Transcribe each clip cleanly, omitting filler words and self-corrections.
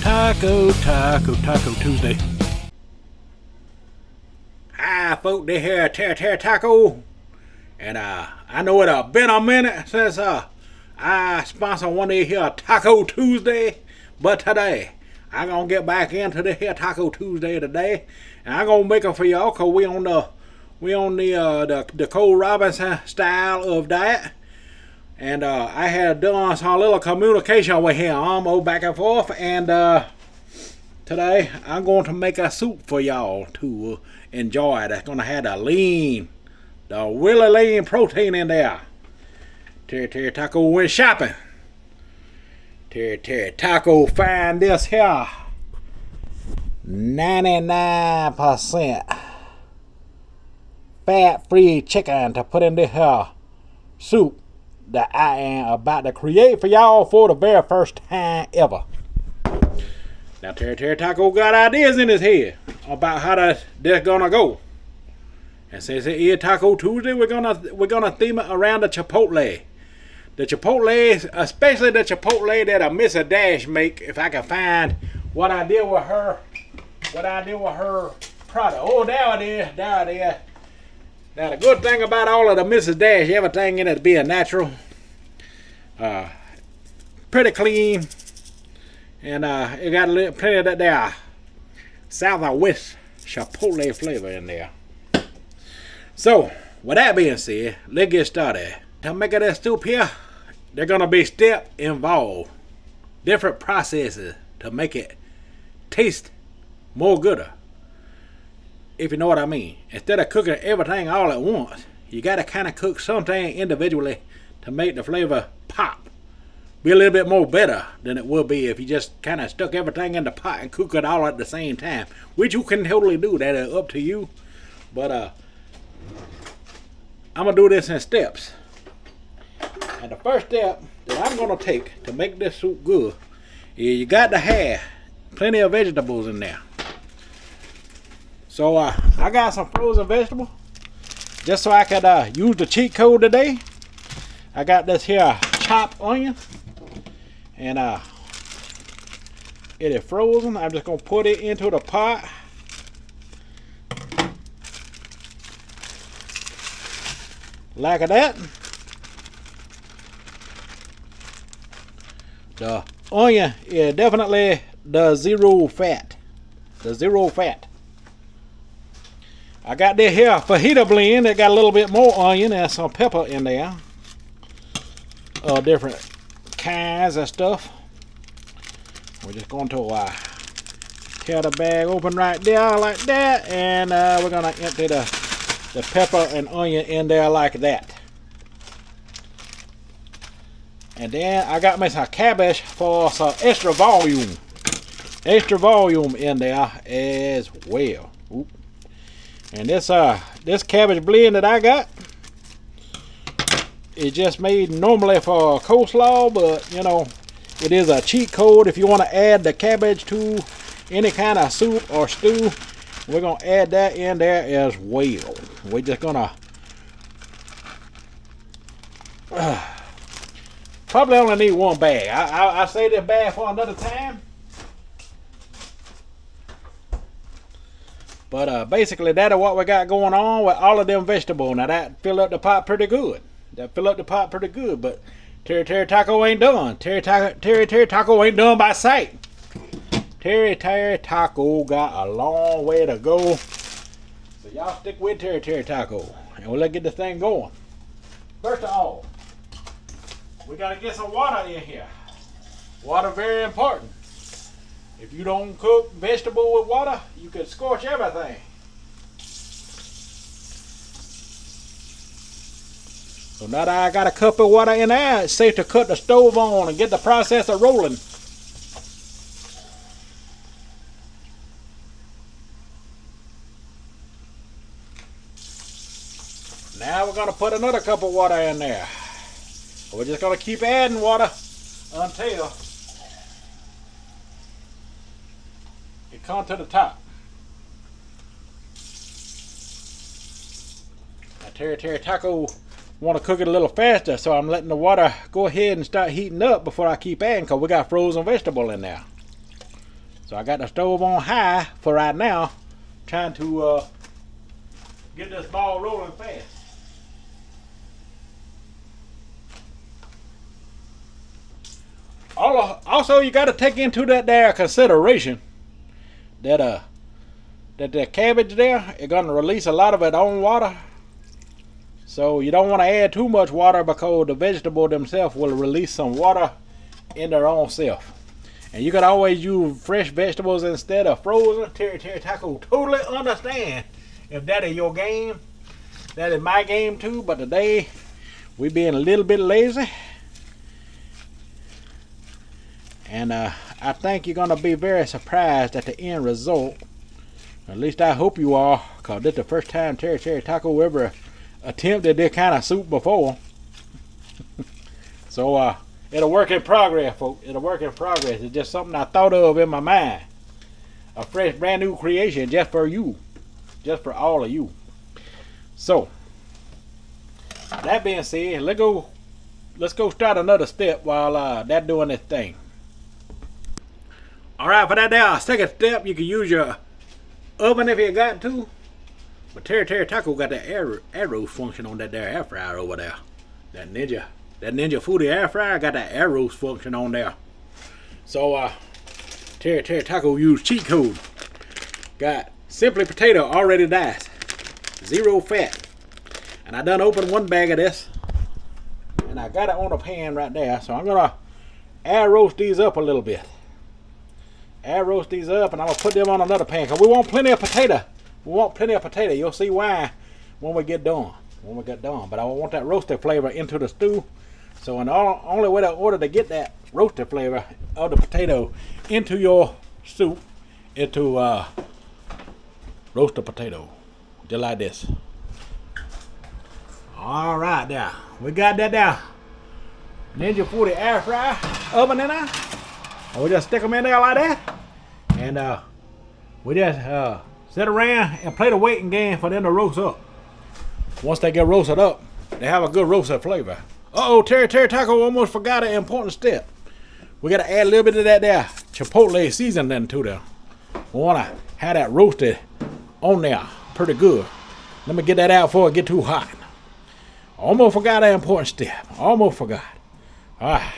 Taco Tuesday. Hi, folk, this here Terry Taco. And I know it been a minute since I sponsor one of these here Taco Tuesday. But today, I'm going to get back into this here Taco Tuesday today. And I'm going to make it for y'all because we on the Cole Robinson style of diet. And I had done some little communication with him, back and forth. And today, I'm going to make a soup for y'all to enjoy. That's going to have the really lean protein in there. Terry Taco went shopping. Terry Taco find this here 99% fat-free chicken to put in this here soup that I am about to create for y'all for the very first time ever. Now Terry Taco got ideas in his head about how this gonna go. And since it is Taco Tuesday, we're gonna theme it around the Chipotle. The Chipotle, especially the Chipotle that Mrs. Dash make. If I can find what I did with her product. Oh, there it is. Now the good thing about all of the Mrs. Dash, everything in it being natural, pretty clean, and it got plenty of that there Southwest Chipotle flavor in there. So, with that being said, let's get started. To make this soup here, there's gonna be steps involved, different processes to make it taste more gooder. If you know what I mean. Instead of cooking everything all at once, you gotta kind of cook something individually to make the flavor pop. Be a little bit more better than it would be if you just kind of stuck everything in the pot and cook it all at the same time, which you can totally do. That is up to you. But I'm gonna do this in steps. And the first step that I'm gonna take to make this soup good is you got to have plenty of vegetables in there. So I got some frozen vegetables just so I could use the cheat code today. I got this here chopped onion, and it is frozen. I'm just gonna put it into the pot. Like that. The onion is definitely the zero fat. I got this here fajita blend that got a little bit more onion and some pepper in there. Different kinds of stuff. We're just going to tear the bag open right there like that, and we're going to empty the pepper and onion in there like that. And then I got me some cabbage for some extra volume in there as well. Oop. And this cabbage blend that I got is just made normally for coleslaw, but you know, it is a cheat code if you want to add the cabbage to any kind of soup or stew. We're going to add that in there as well. We're just going to probably only need one bag. I'll save this bag for another time. But basically, that is what we got going on with all of them vegetables. Now that fill up the pot pretty good. But Terry Taco ain't done. Terry Taco ain't done by sight. Terry Taco got a long way to go. So y'all stick with Terry Taco, and we'll get this thing going. First of all, we gotta get some water in here. Water very important. If you don't cook vegetable with water, you can scorch everything. So now that I got a cup of water in there, it's safe to cut the stove on and get the processor rolling. Now we're going to put another cup of water in there. We're just going to keep adding water until it comes to the top. Now Terry Taco want to cook it a little faster, so I'm letting the water go ahead and start heating up before I keep adding, because we got frozen vegetable in there. So I got the stove on high for right now, trying to get this ball rolling fast. Also, you got to take into that there consideration that the cabbage there is going to release a lot of its own water. So you don't want to add too much water because the vegetable themselves will release some water in their own self. And you can always use fresh vegetables instead of frozen. Terry Taco totally understand if that is your game. That is my game too, but today we being a little bit lazy. And I think you're going to be very surprised at the end result. At least I hope you are, because this is the first time Terry Taco ever attempted this kind of soup before. So it'll work in progress, folks. It'll work in progress. It's just something I thought of in my mind. A fresh, brand new creation just for you. Just for all of you. So, that being said, let's go start another step while that's doing this thing. Alright, for that there second step, you can use your oven if you got to. But Terry Taco got that arrow function on that there air fryer over there. That Ninja Foodie air fryer got that arrow function on there. So Terry Taco used cheat code. Got simply potato already diced. 0 fat. And I done opened one bag of this. And I got it on a pan right there. So I'm gonna air roast these up a little bit. Air roast these up, and I'm gonna put them on another pan because we want plenty of potato. You'll see why when we get done. But I want that roasted flavor into the stew. So the only way to get that roasted flavor of the potato into your soup is to roast the potato. Just like this. Alright there. We got that there. Ninja Foodie air fryer oven in there. And we just stick them in there like that. And we just sit around and play the waiting game for them to roast up. Once they get roasted up, they have a good roasted flavor. Terry Taco almost forgot an important step. We got to add a little bit of that there Chipotle seasoning to them. We want to have that roasted on there pretty good. Let me get that out before it get too hot. Almost forgot an important step. Almost forgot. Alright.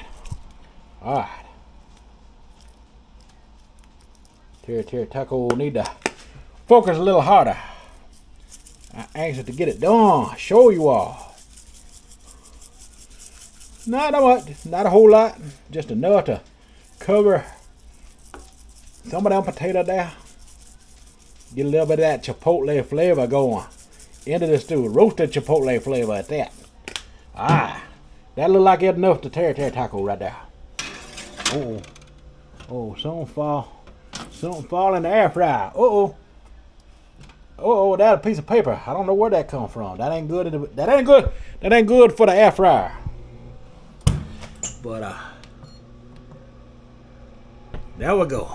Terry Taco need to focus a little harder. I'm anxious to get it done. Show you all. Not a whole lot. Just enough to cover some of that potato there. Get a little bit of that Chipotle flavor going into the stew. Roasted Chipotle flavor at that. That look like it's enough to Terry Taco right there. Something fall in the air fryer. That's a piece of paper. I don't know where that come from. That ain't good. That ain't good for the air fryer. But there we go.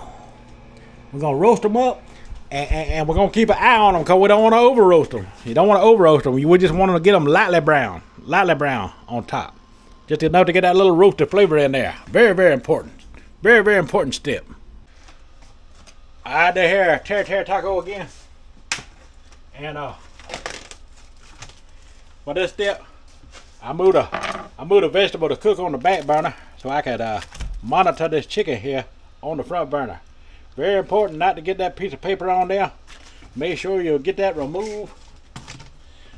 We're gonna roast them up, and we're gonna keep an eye on them because we don't want to over roast them. You don't want to over roast them. We just want to get them lightly brown on top, just enough to get that little roasted flavor in there. Very, very important. Very, very important step. Alright, there here, Terry Taco again. And for this step, I moved a vegetable to cook on the back burner so I could monitor this chicken here on the front burner. Very important not to get that piece of paper on there. Make sure you get that removed.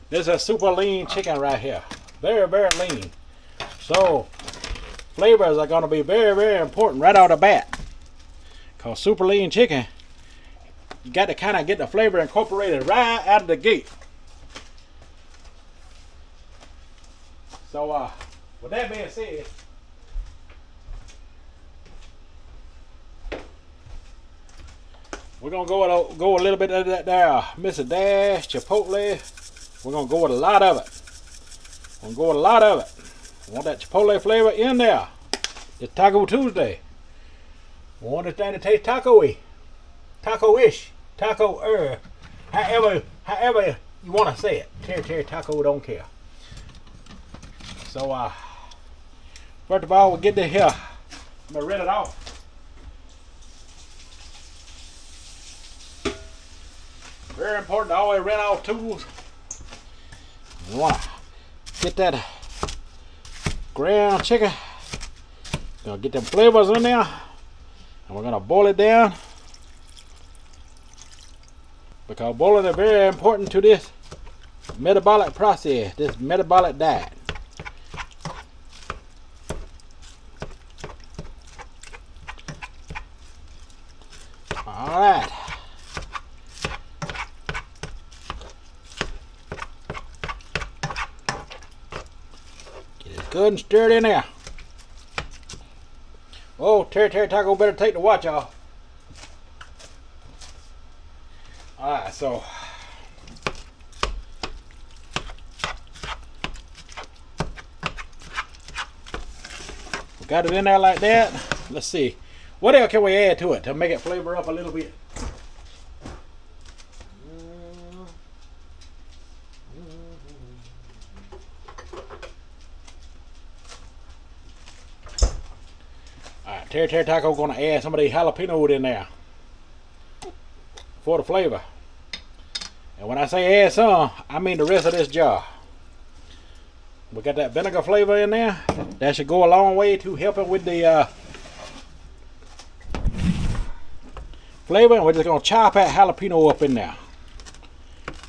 This is a super lean chicken right here. Very, very lean. So flavors are going to be very, very important right out of the bat. Because super lean chicken, you got to kind of get the flavor incorporated right out of the gate. So with that being said, we're going to go a little bit of that there Mr. Dash, Chipotle. We're going to go with a lot of it. Want that Chipotle flavor in there. It's Taco Tuesday. We want this thing to taste taco-y. Taco-ish. However you want to say it. Terry Taco don't care. So first of all, we'll get this here. I'm gonna rinse it off. Very important to always rinse off tools. You want to get that ground chicken. Gonna get them flavors in there, and we're gonna boil it down because boiling is very important to this metabolic process, this metabolic diet. All right. Get it good and stirred in there. Oh, Terry Taco better take the watch off. Alright, so we got it in there like that. Let's see. What else can we add to it to make it flavor up a little bit? Alright, Terry Taco gonna add some of these jalapenos in there for the flavor. And when I say add some, I mean the rest of this jar. We got that vinegar flavor in there. That should go a long way to helping with the flavor. And we're just gonna chop that jalapeno up in there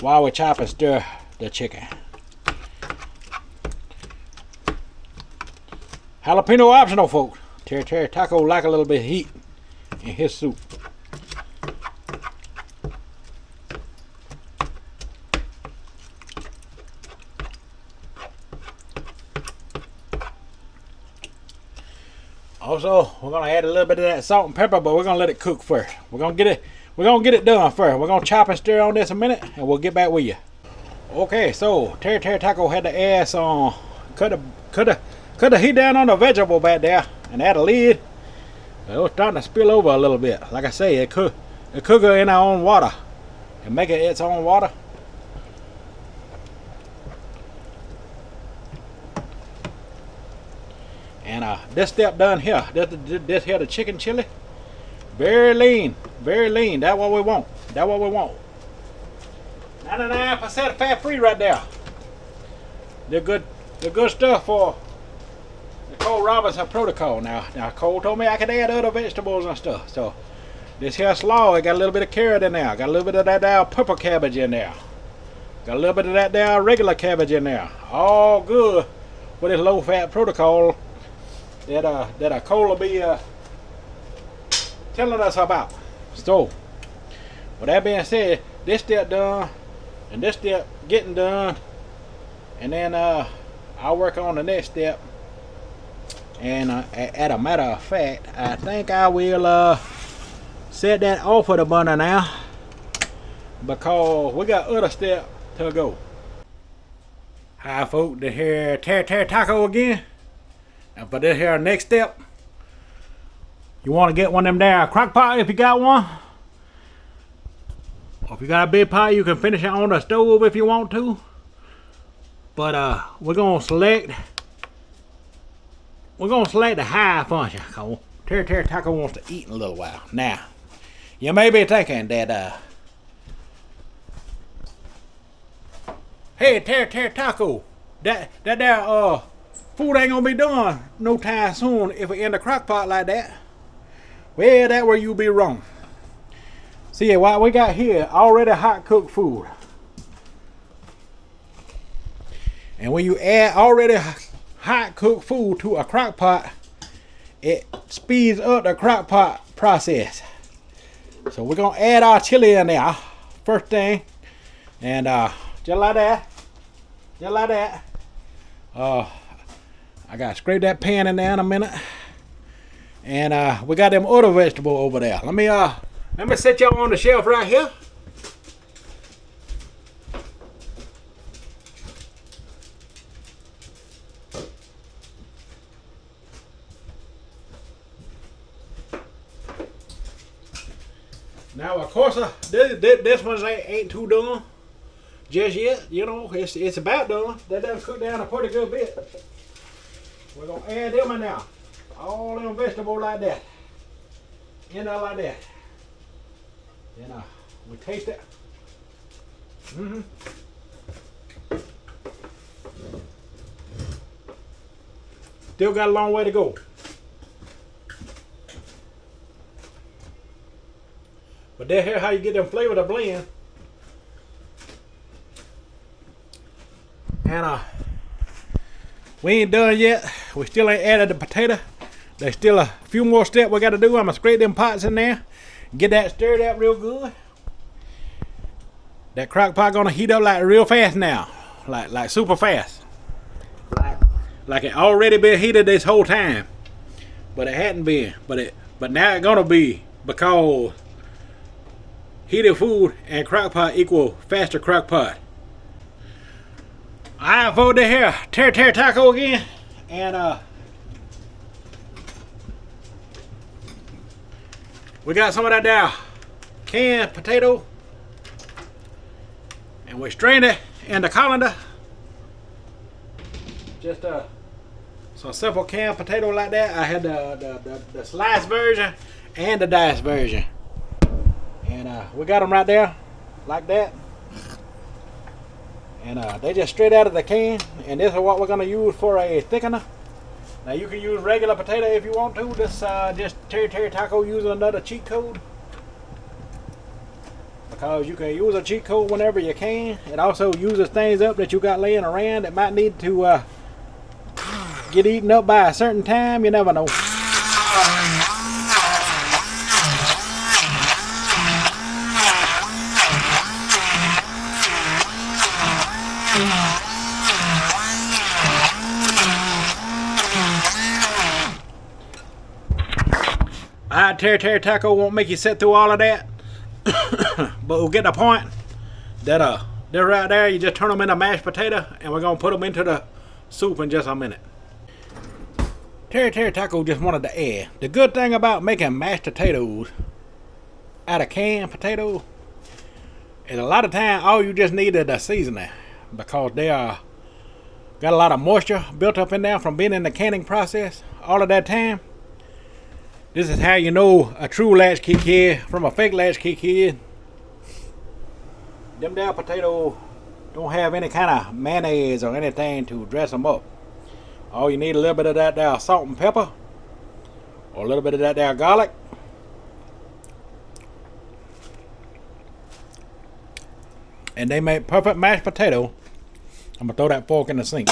while we chop and stir the chicken. Jalapeno optional, folks. Terry Taco like a little bit of heat in his soup. Also, we're gonna add a little bit of that salt and pepper, but we're gonna let it cook first. We're gonna get it done first. We're gonna chop and stir on this a minute, and we'll get back with you. Okay, so Terry Taco had to add some cut the heat down on the vegetable back there, and add a lid. It was starting to spill over a little bit. Like I say, it cook it in our own water and make it its own water. And this step done here, this here the chicken chili, very lean, very lean. That's what we want. That's what we want. 99% fat free right there. They're good stuff for Cole Robinson protocol. Now Cole told me I could add other vegetables and stuff. So this here slaw, it got a little bit of carrot in there, got a little bit of that there purple cabbage in there, got a little bit of that there regular cabbage in there. All good for this low fat protocol that Cole will be telling us about. So with that being said, this step done and this step getting done, and then I'll work on the next step. And at a matter of fact, I think I will set that off of the burner now, because we got other steps to go. Hi folks, this here Terry Taco again. And for this here next step, you want to get one of them there crock pot if you got one. Or if you got a big pot, you can finish it on the stove if you want to. But we're gonna select the high function. Cause Terry Taco wants to eat in a little while. Now, you may be thinking that hey Terry Taco, that there food ain't gonna be done no time soon if we in the crock pot like that. Well, that's where you be wrong. See, what we got here, already hot cooked food. And when you add already hot cooked food to a crock pot, it speeds up the crock pot process. So we're gonna add our chili in there first thing, and just like that. I gotta scrape that pan in there in a minute, and we got them other vegetables over there. Let me set y'all on the shelf right here. Now, of course, this one ain't too done just yet. You know, it's about done. That does cook down a pretty good bit. We're gonna add them in now. All them vegetables like that. In there like that. Then we taste it. Mm-hmm. Still got a long way to go. But that's here how you get them flavor to blend. And we ain't done yet. We still ain't added the potato. There's still a few more steps we got to do. I'm gonna scrape them pots in there, get that stirred up real good. That crock pot gonna heat up like real fast now, like super fast, like it already been heated this whole time, but it hadn't been. But now it's gonna be, because heated food and crock pot equal faster crock pot. I vote the here Terry taco again, and we got some of that there canned potato, and we strained it in the colander. Just some simple canned potato like that. I had the sliced version and the diced version, and we got them right there like that. And they just straight out of the can, and this is what we're gonna use for a thickener. Now you can use regular potato if you want to. This just Terry taco using another cheat code, because you can use a cheat code whenever you can. It also uses things up that you got laying around that might need to get eaten up by a certain time. You never know. Terry taco won't make you sit through all of that, but we'll get the point that they're right there. You just turn them into mashed potato, and we're gonna put them into the soup in just a minute. Terry taco just wanted to add, the good thing about making mashed potatoes out of canned potato is a lot of time all you just need is the seasoning, because they are got a lot of moisture built up in there from being in the canning process all of that time. This is how you know a true latchkey kid from a fake latchkey kid. Them down potatoes don't have any kind of mayonnaise or anything to dress them up. All you need a little bit of that there salt and pepper, or a little bit of that there garlic. And they make perfect mashed potato. I'm gonna throw that fork in the sink.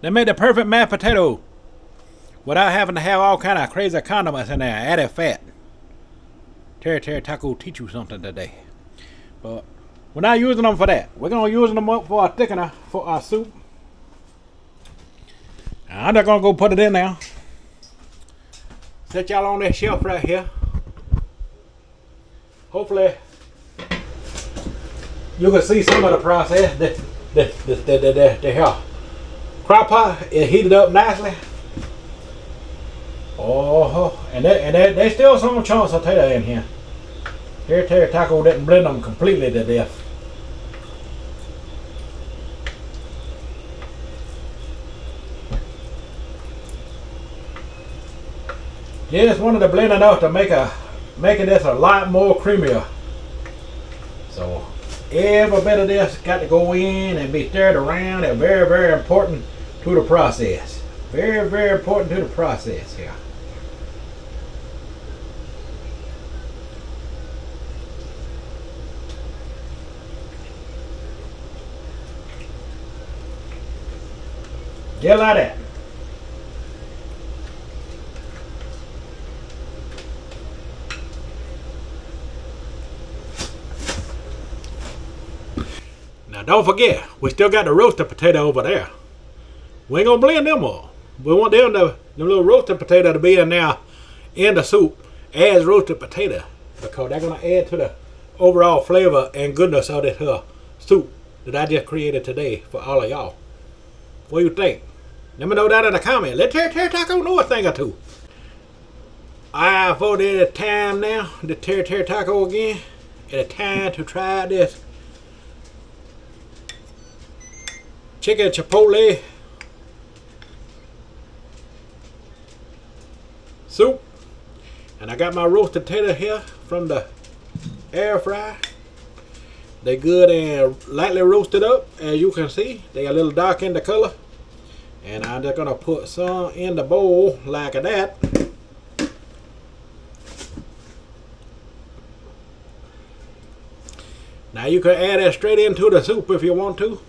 They made the perfect mashed potato without having to have all kind of crazy condiments in there, added fat. Terry taco teach you something today. But we're not using them for that. We're gonna use them up for a thickener for our soup. I'm just gonna go put it in there. Set y'all on this shelf right here. Hopefully you can see some of the process. The crock pot is heated up nicely. Oh, and there's still some chunks of potato in here. Terry taco didn't blend them completely to death. Just wanted to blend enough to making this a lot more creamier. So every bit of this got to go in and be stirred around. It's very, very important to the process. Very, very important to the process here. Just like that. Now don't forget, we still got the roasted potato over there. We ain't gonna blend them all. We want them little roasted potato to be in there in the soup as roasted potato, because they're gonna add to the overall flavor and goodness of this soup that I just created today for all of y'all. What do you think? Let me know down in the comments. Let Terry taco know a thing or two. I voted it's time now to Terry taco again. It's time to try this chicken chipotle soup. And I got my roasted potato here from the air fryer. They good and lightly roasted up, as you can see. They a little dark in the color. And I'm just gonna put some in the bowl like that. Now you can add that straight into the soup if you want to.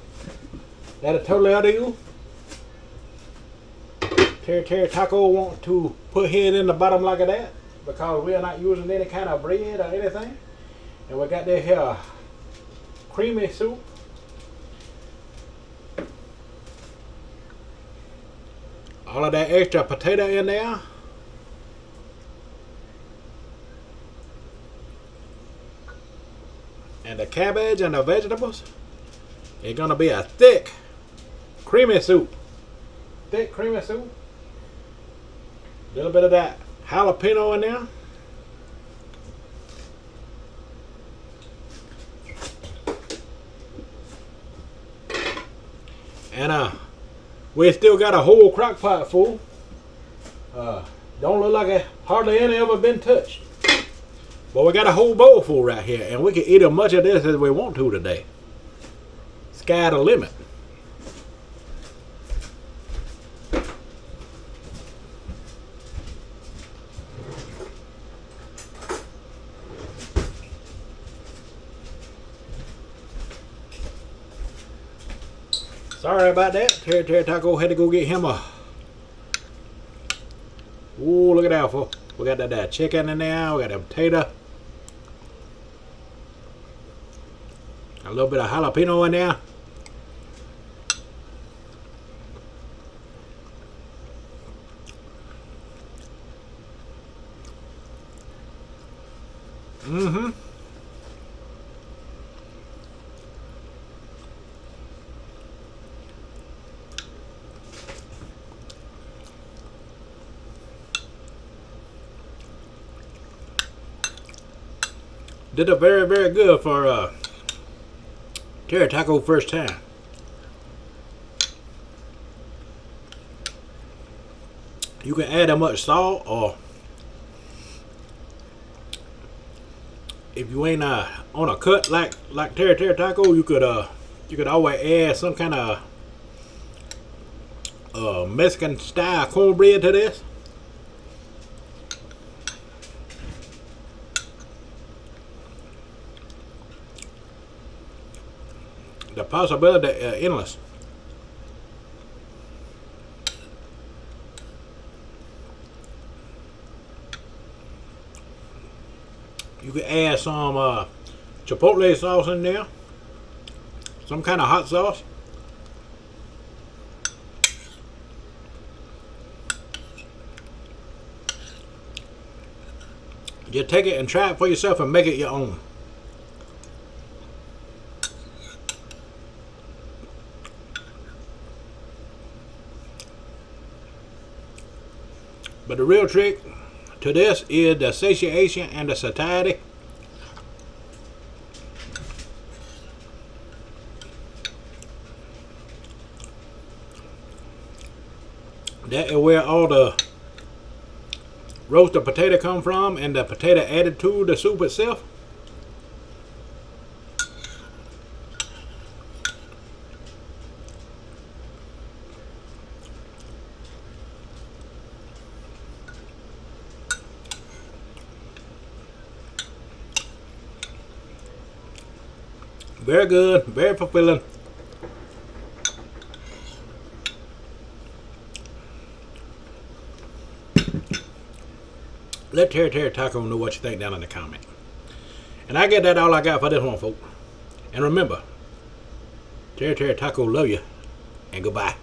That's totally up to you. Terry Taco want to put his in the bottom like that because we are not using any kind of bread or anything. And we got this here creamy soup. All of that extra potato in there. And the cabbage and the vegetables. It's gonna be a thick, creamy soup. Thick, creamy soup. A little bit of that jalapeno in there. And we still got a whole crock pot full. Don't look like it hardly any ever been touched. But we got a whole bowl full right here, and we can eat as much of this as we want to today. Sky the limit. Sorry about that. Terry Taco had to go get him a. Ooh, look at that, folks. We got that chicken in there. We got that potato. A little bit of jalapeno in there. Mm-hmm. Did it very, very good for Terry Taco first time. You can add that much salt, or if you ain't on a cut like Terry Taco, you could always add some kind of Mexican style cornbread to this. The possibility endless. You could add some Chipotle sauce in there, some kind of hot sauce. Just take it and try it for yourself and make it your own. But the real trick to this is the satiation and the satiety. That is where all the roasted potato come from, and the potato added to the soup itself. Very good, very fulfilling. Let Terry Taco know what you think down in the comment. And I get that all I got for this one, folks. And remember, Terry Taco love you, and goodbye.